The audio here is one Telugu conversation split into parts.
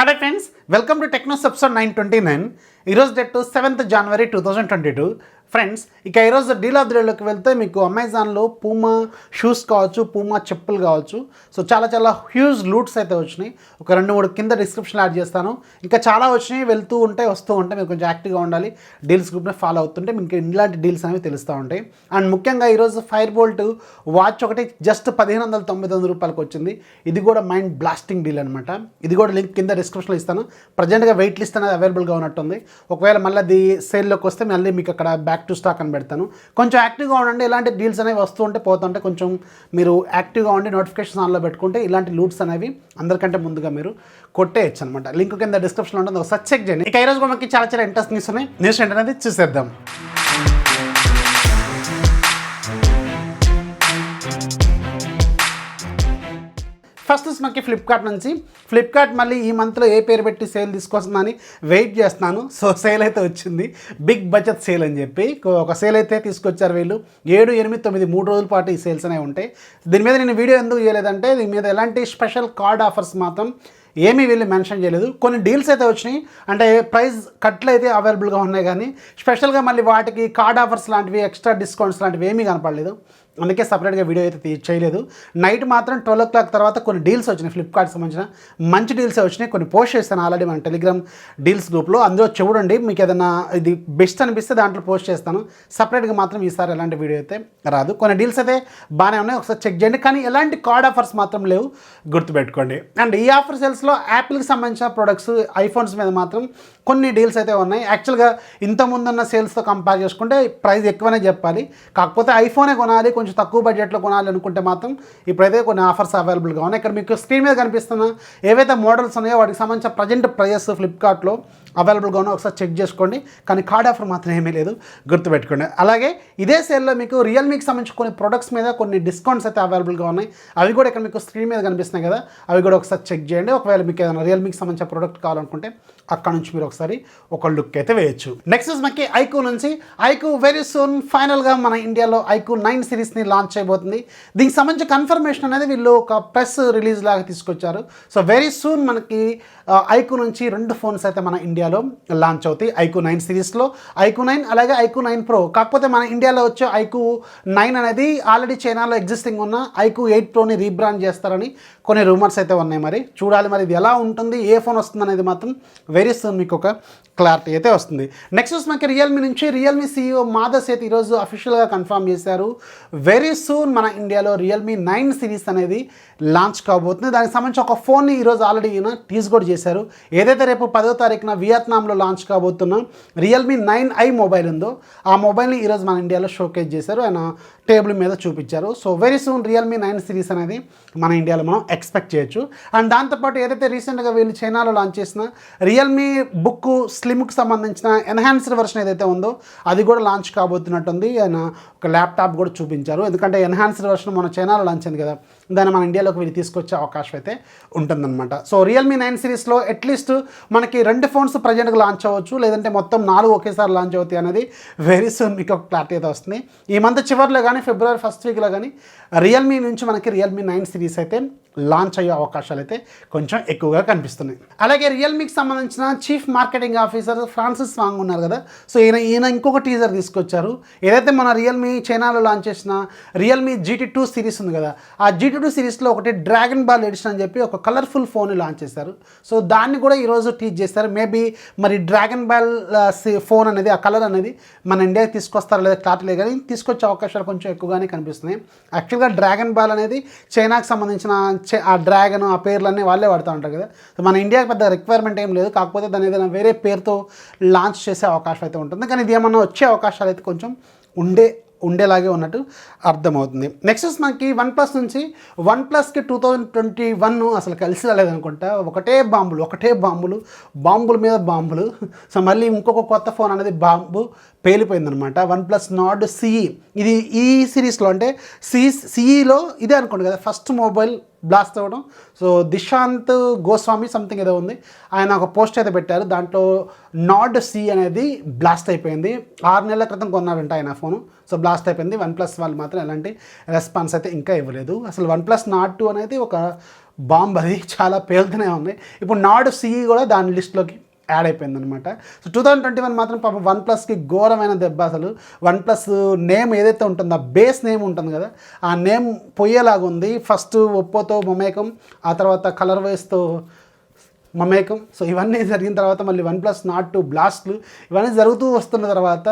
Hi friends, welcome to Technos episode 929. ఈరోజు డేట్ 7th January 2022. ఫ్రెండ్స్ ఇక ఈరోజు డీల్ ఆఫ్ ది డేలోకి వెళ్తే మీకు అమెజాన్లో పూమా షూస్ కావచ్చు, పూమా చెప్పులు కావచ్చు, సో చాలా హ్యూజ్ లూట్స్ అయితే వచ్చినాయి. ఒక 2-3 కింద డిస్క్రిప్షన్ యాడ్ చేస్తాను. ఇంకా చాలా వచ్చినాయి, వెళ్తూ ఉంటాయి, వస్తూ ఉంటాయి. మీరు కొంచెం యాక్టివ్గా ఉండాలి, డీల్స్ గ్రూప్ని ఫాలో అవుతుంటే మీకు ఇలాంటి డీల్స్ అనేవి తెలుస్తూ ఉంటాయి. అండ్ ముఖ్యంగా ఈరోజు BoLLT వాచ్ ఒకటి జస్ట్ 1599 రూపాయలకు వచ్చింది. ఇది కూడా మైండ్ బ్లాస్టింగ్ డీల్ అనమాట. ఇది కూడా లింక్ కింద డిస్క్రిప్షన్లో ఇస్తాను. ప్రజెంట్గా వెయిట్ లిస్ట్ అనేది అవైలబుల్గా ఉన్నట్టుంది. ఒకవేళ మళ్ళీ అది సేల్లోకి వస్తే మళ్ళీ మీకు అక్కడ బ్యాక్ టు స్టాక్ అని పెడతాను. కొంచెం యాక్టివ్గా ఉండండి. ఇలాంటి డీల్స్ అనేవి వస్తూ ఉంటే పోతుంటే కొంచెం మీరు యాక్టివ్గా ఉండి నోటిఫికేషన్ ఆన్లో పెట్టుకుంటే ఇలాంటి లూట్స్ అనేవి అందరికంటే ముందుగా మీరు కొట్టేయచ్చు అనమాట. లింక్ కింద డిస్క్రిప్షన్లో ఉంటుంది, ఒకసారి చెక్ చేయండి. ఇక ఈరోజు మనకి చాలా ఇంట్రెస్ట్ న్యూస్ ఉన్నాయి. న్యూస్ ఏంటనేది చూసేద్దాం. ఫస్ట్ మనకి ఫ్లిప్కార్ట్ నుంచి. ఫ్లిప్కార్ట్ మళ్ళీ ఈ మంత్లో ఏ పేరు పెట్టి సేల్ తీసుకొస్తుందని వెయిట్ చేస్తున్నాను. సో సేల్ అయితే వచ్చింది, బిగ్ బడ్జెట్ సేల్ అని చెప్పి ఒక సేల్ అయితే తీసుకొచ్చారు వీళ్ళు. 7, 8, 9 3 రోజుల పాటు ఈ సేల్స్ అనేవి ఉంటాయి. దీని మీద నేను వీడియో ఎందుకు చేయలేదంటే దీని మీద ఎలాంటి స్పెషల్ కార్డ్ ఆఫర్స్ మాత్రం ఏమీ వీళ్ళు మెన్షన్ చేయలేదు. కొన్ని డీల్స్ అయితే వచ్చినాయి, అంటే ప్రైస్ కట్లు అయితే అవైలబుల్గా ఉన్నాయి, కానీ స్పెషల్గా మళ్ళీ వాటికి కార్డ్ ఆఫర్స్ లాంటివి, ఎక్స్ట్రా డిస్కౌంట్స్ లాంటివి ఏమీ కనపడలేదు. అందుకే సపరేట్గా వీడియో అయితే చేయలేదు. నైట్ మాత్రం 12 o'clock తర్వాత కొన్ని డీల్స్ వచ్చినాయి, ఫ్లిప్కార్ట్కి సంబంధించిన మంచి డీల్సే వచ్చినాయి. కొన్ని పోస్ట్ చేస్తాను ఆల్రెడీ మన టెలిగ్రామ్ డీల్స్ గ్రూప్లో, అందులో చూడండి. మీకు ఏదైనా ఇది బెస్ట్ అనిపిస్తే దాంట్లో పోస్ట్ చేస్తాను. సపరేట్గా మాత్రం ఈసారి ఎలాంటి వీడియో అయితే రాదు. కొన్ని డీల్స్ అయితే బాగానే ఉన్నాయి, ఒకసారి చెక్ చేయండి. కానీ ఎలాంటి కార్డ్ ఆఫర్స్ మాత్రం లేవు, గుర్తుపెట్టుకోండి. అండ్ ఈ ఆఫర్ సేల్స్లో యాపిల్కి సంబంధించిన ప్రొడక్ట్స్, ఐఫోన్స్ మీద మాత్రం కొన్ని డీల్స్ అయితే ఉన్నాయి. యాక్చువల్గా ఇంతకుముందున్న సేల్స్తో కంపేర్ చేసుకుంటే ప్రైస్ ఎక్కువనే చెప్పాలి. కాకపోతే ఐఫోనే కొనాలి, కొంచెం తక్కువ బడ్జెట్లో కొనాలి అనుకుంటే మాత్రం ఇప్పుడైతే కొన్ని ఆఫర్స్ అవైలబుల్గా ఉన్నాయి. ఇక్కడ మీకు స్క్రీన్ మీద కనిపిస్తున్న ఏవైతే మోడల్స్ ఉన్నాయో వాటికి సంబంధించిన ప్రజెంట్ ప్రైజెస్ ఫ్లిప్కార్ట్లో అవైలబుల్గా ఉన్నాయి, ఒకసారి చెక్ చేసుకోండి. కానీ కార్డ్ ఆఫర్ మాత్రం ఏమీ లేదు, గుర్తుపెట్టుకోండి. అలాగే ఇదే సేల్లో మీకు రియల్మీకి సంబంధించి కొన్ని ప్రొడక్ట్స్ మీద కొన్ని డిస్కౌంట్స్ అయితే అవైలబుల్గా ఉన్నాయి. అవి కూడా ఇక్కడ మీకు స్క్రీన్ మీద కనిపిస్తున్నాయి కదా, అవి కూడా ఒకసారి చెక్ చేయండి. ఒకవేళ మీకు ఏదైనా రియల్మీకి సంబంధించిన ప్రోడక్ట్ కావాలనుకుంటే అక్కడ నుంచి మీరు ఒకసారి ఒక లుక్ అయితే వేయచ్చు. నెక్స్ట్ మనకి ఐక్యూ నుంచి. ఐక్యూ వెరీ సూన్ ఫైనల్గా మన ఇండియాలో ఐక్యూ 9 సిరీస్ని లాంచ్ చేయబోతుంది. దీనికి సంబంధించిన కన్ఫర్మేషన్ అనేది వీళ్ళు ఒక ప్రెస్ రిలీజ్ లాగా తీసుకొచ్చారు. సో వెరీ సూన్ మనకి ఐక్యూ నుంచి 2 ఫోన్స్ అయితే మన ఇండియాలో లాంచ్ అవుతాయి. ఐక్యూ 9 సిరీస్లో ఐక్యూ 9, అలాగే ఐక్యూ 9 Pro. కాకపోతే మన ఇండియాలో వచ్చే ఐక్యూ 9 అనేది ఆల్రెడీ చైనాలో ఎగ్జిస్టింగ్ ఉన్న ఐక్యూ 8 Proని రీబ్రాండ్ చేస్తారని కొన్ని రూమర్స్ అయితే ఉన్నాయి. మరి చూడాలి, మరి ఇది ఎలా ఉంటుంది, ఏ ఫోన్ వస్తుంది అనేది మాత్రం వెరీ సూన్ మీకు ఒక క్లారిటీ అయితే వస్తుంది. నెక్స్ట్ మనకి రియల్మీ నుంచి. రియల్మీ CEO మాధవ్ సేత్ ఈరోజు అఫీషియల్గా కన్ఫర్మ్ చేశారు, వెరీ సూన్ మన ఇండియాలో రియల్మీ 9 సిరీస్ అనేది లాంచ్ కాబోతుంది. దానికి సంబంధించి ఒక ఫోన్ని ఈరోజు ఆల్రెడీ ఈయన టీజ్ కూడా చేశారు. ఏదైతే రేపు 10వ తారీఖున వియత్నాంలో లాంచ్ కాబోతున్న రియల్మీ 9i మొబైల్ ఉందో ఆ మొబైల్ని ఈరోజు మన ఇండియాలో షోకేజ్ చేశారు, ఆయన టేబుల్ మీద చూపించారు. So very soon Realme 9 series అనేది మన ఇండియాలో మనం ఎక్స్పెక్ట్ చేయొచ్చు. అండ్ దాంతోపాటు ఏదైతే రీసెంట్గా వీళ్ళు చైనాలో లాంచ్ చేసిన రియల్మీ బుక్ స్లిమ్కి సంబంధించిన ఎన్హాన్స్డ్ వర్షన్ ఏదైతే ఉందో అది కూడా లాంచ్ కాబోతున్నట్టుంది. ఆయన ఒక ల్యాప్టాప్ కూడా చూపించారు, ఎందుకంటే ఎన్హాన్స్డ్ వర్షన్ మన చైనాలో లాంచ్ అయింది కదా, దాన్ని మన ఇండియాలోకి వీళ్ళు తీసుకొచ్చే అవకాశం అయితే ఉంటుందన్నమాట. సో రియల్మీ 9 సిరీస్లో అట్లీస్ట్ మనకి 2 ఫోన్స్ ప్రజెంట్గా లాంచ్ అవ్వచ్చు, లేదంటే మొత్తం 4 ఒకేసారి లాంచ్ అవుతాయి అనేది వెరీ సూన్ మీకు ఒక క్లారిటీ అయితే వస్తుంది. ఈ మంత్ చివరిలో కానీ February 1st వీక్లో కానీ రియల్మీ నుంచి మనకి రియల్మీ 9 సిరీస్ అయితే లాంచ్ అయ్యే అవకాశాలు అయితే కొంచెం ఎక్కువగా కనిపిస్తున్నాయి. అలాగే రియల్మీకి సంబంధించిన చీఫ్ మార్కెటింగ్ ఆఫీసర్ ఫ్రాన్సిస్ వాంగ్ ఉన్నారు కదా, సో ఈయన ఇంకొక టీజర్ తీసుకొచ్చారు. ఏదైతే మన రియల్మీ చైనాలో లాంచ్ చేసిన రియల్మీ GT2 సిరీస్ ఉంది కదా, ఆ GT2 సిరీస్లో ఒకటి డ్రాగన్ బాల్ ఎడిషన్ అని చెప్పి ఒక కలర్ఫుల్ ఫోన్ లాంచ్ చేశారు. సో దాన్ని కూడా ఈరోజు టీచ్ చేస్తారు. మేబీ మరి డ్రాగన్ బాల్ ఫోన్ అనేది, ఆ కలర్ అనేది మన ఇండియాకి తీసుకొస్తారా లేదా క్లారిటీ లేదు, కానీ తీసుకొచ్చే అవకాశాలు కొంచెం ఎక్కువగానే కనిపిస్తున్నాయి. యాక్చువల్గా డ్రాగన్ బాల్ అనేది చైనాకి సంబంధించిన ఆ డ్రాగన్, ఆ పేర్లన్నీ వాళ్ళే వాడుతూ ఉంటారు కదా. సో మన ఇండియాకి పెద్ద రిక్వైర్మెంట్ ఏం లేదు, కాకపోతే దాన్ని ఏదైనా వేరే పేరుతో లాంచ్ చేసే అవకాశం అయితే ఉంటుంది. కానీ ఇది ఏమన్నా వచ్చే అవకాశాలు అయితే కొంచెం ఉండేలాగే ఉన్నట్టు అర్థమవుతుంది. నెక్స్ట్ మనకి OnePlus నుంచి. OnePlusకి 2021 అసలు కలిసి రాలేదనుకుంటా. ఒకటే బాంబులు మీద బాంబులు. సో మళ్ళీ ఇంకొక కొత్త ఫోన్ అనేది బాంబు పేలిపోయిందనమాట. OnePlus Nord CE ఇది ఈ సిరీస్లో అంటే సిఈలో ఇదే అనుకోండి కదా ఫస్ట్ మొబైల్ బ్లాస్ట్ అవ్వడం. సో దిశాంత్ గోస్వామి సంథింగ్ ఏదో ఉంది, ఆయన ఒక పోస్ట్ అయితే పెట్టారు. దాంట్లో Nord CE అనేది బ్లాస్ట్ అయిపోయింది. 6 నెలల క్రితం కొన్నారంట ఆయన ఫోను. సో బ్లాస్ట్ అయిపోయింది. OnePlus వాళ్ళు మాత్రం ఎలాంటి రెస్పాన్స్ అయితే ఇంకా ఇవ్వలేదు. అసలు OnePlus Nord 2 అనేది ఒక బాంబ్, అది చాలా పేలుతూనే ఉంది. ఇప్పుడు Nord CE కూడా దాని లిస్ట్లోకి యాడ్ అయిపోయిందనమాట. సో 2021 మాత్రం పాపం OnePlusకి ఘోరమైన దెబ్బ. అసలు OnePlus నేమ్ ఏదైతే ఉంటుందో ఆ బేస్ నేమ్ ఉంటుంది కదా, ఆ నేమ్ పోయేలాగా ఉంది. ఫస్ట్ ఒప్పోతో మమేకం, ఆ తర్వాత కలర్ వైస్తో మమేకం. సో ఇవన్నీ జరిగిన తర్వాత మళ్ళీ OnePlus Nord 2 బ్లాస్ట్లు ఇవన్నీ జరుగుతూ వస్తున్న తర్వాత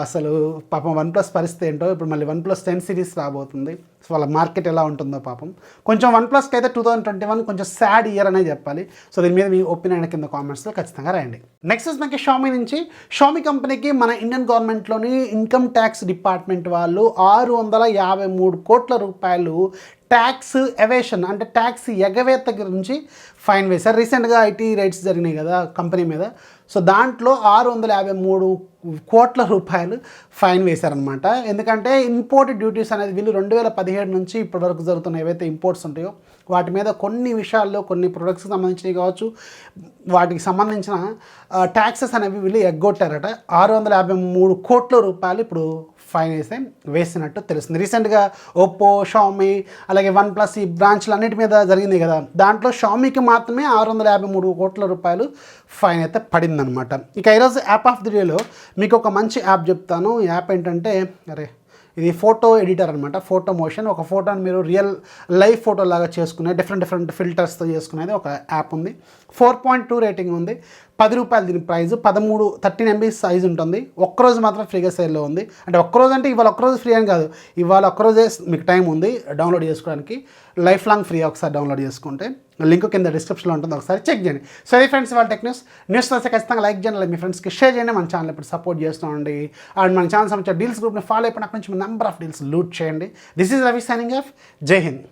అసలు పాపం OnePlus పరిస్థితి ఏంటో. ఇప్పుడు మళ్ళీ OnePlus 10 సిరీస్ రాబోతుంది. సో వాళ్ళ మార్కెట్ ఎలా ఉంటుందో పాపం. కొంచెం OnePlusకి అయితే 2021 కొంచెం సాడ్ ఇయర్ అనే చెప్పాలి. సో దీని మీద మీ ఒపీనియన్ కింద కామెంట్స్లో ఖచ్చితంగా రాయండి. నెక్స్ట్ మనకి Xiaomi నుంచి. Xiaomi కంపెనీకి మన ఇండియన్ గవర్నమెంట్లోని ఇన్కమ్ ట్యాక్స్ డిపార్ట్మెంట్ వాళ్ళు 653 కోట్ల రూపాయలు ట్యాక్స్ ఎవేషన్ అంటే ట్యాక్స్ ఎగవేత గురించి ఫైన్ వేశారు. రీసెంట్గా ఐటీ రైట్స్ జరిగినాయి కదా కంపెనీ మీద. సో దాంట్లో 653 కోట్ల రూపాయలు ఫైన్ వేశారనమాట. ఎందుకంటే ఇంపోర్ట్ డ్యూటీస్ అనేది వీళ్ళు 2017 నుంచి ఇప్పటి వరకు జరుగుతున్న ఏవైతే ఇంపోర్ట్స్ ఉంటాయో వాటి మీద కొన్ని విషయాల్లో కొన్ని ప్రొడక్ట్స్కి సంబంధించినవి కావచ్చు, వాటికి సంబంధించిన ట్యాక్సెస్ అనేవి వీళ్ళు ఎగ్గొట్టారట. 653 కోట్ల రూపాయలు ఇప్పుడు ఫైన్ వేసినట్టు తెలుస్తుంది. రీసెంట్గా ఒప్పో, షామీ, అలాగే OnePlus ఈ బ్రాంచ్లు అన్నిటి మీద జరిగింది కదా, దాంట్లో షామీకి మాత్రమే 653 కోట్ల రూపాయలు ఫైన్ అయితే పడిందనమాట. ఇక ఈరోజు యాప్ ఆఫ్ ది డేలో మీకు ఒక మంచి యాప్ చెప్తాను. యాప్ ఏంటంటే ఇది ఫోటో ఎడిటర్ అనమాట. ఫోటో మోషన్, ఒక ఫోటోని మీరు రియల్ లైవ్ ఫోటో లాగా చేసుకునే డిఫరెంట్ ఫిల్టర్స్తో చేసుకునేది ఒక యాప్ ఉంది. 4.2 రేటింగ్ ఉంది. 10 రూపాయలు దీని ప్రైస్. 13 MB సైజ్ ఉంటుంది. ఒక్కరోజు మాత్రం ఫ్రీగా సేల్లో ఉంది. అంటే ఒక్కరోజు అంటే ఇవాళ ఒక్కరోజు ఫ్రీ అని కాదు, ఇవాళ ఒక్కరోజే మీకు టైం ఉంది డౌన్లోడ్ చేసుకోవడానికి. లైఫ్ లాంగ్ ఫ్రీ ఒకసారి డౌన్లోడ్ చేసుకుంటే. లింక్ కింద డిస్క్రిప్షన్లో ఉంటుంది, ఒకసారి చెక్ చేయండి. సో ఇది ఫ్రెండ్స్ వాళ్ళ టెక్ న్యూస్ వస్తే ఖచ్చితంగా లైక్ చేయండి, మీ ఫ్రెండ్స్కి షేర్ చేయండి. మన ఛానల్ ఇప్పుడు సపోర్ట్ చేస్తుండండి. అండ్ మన ఛానల్ సంబంధించిన డీల్స్ గ్రూప్ని ఫాలో అయిపోయిన అక్కడి నుంచి నెంబర్ ఆఫ్ డీల్స్ లూట్ చేయండి. This is Ravi signing off. జై హింద్.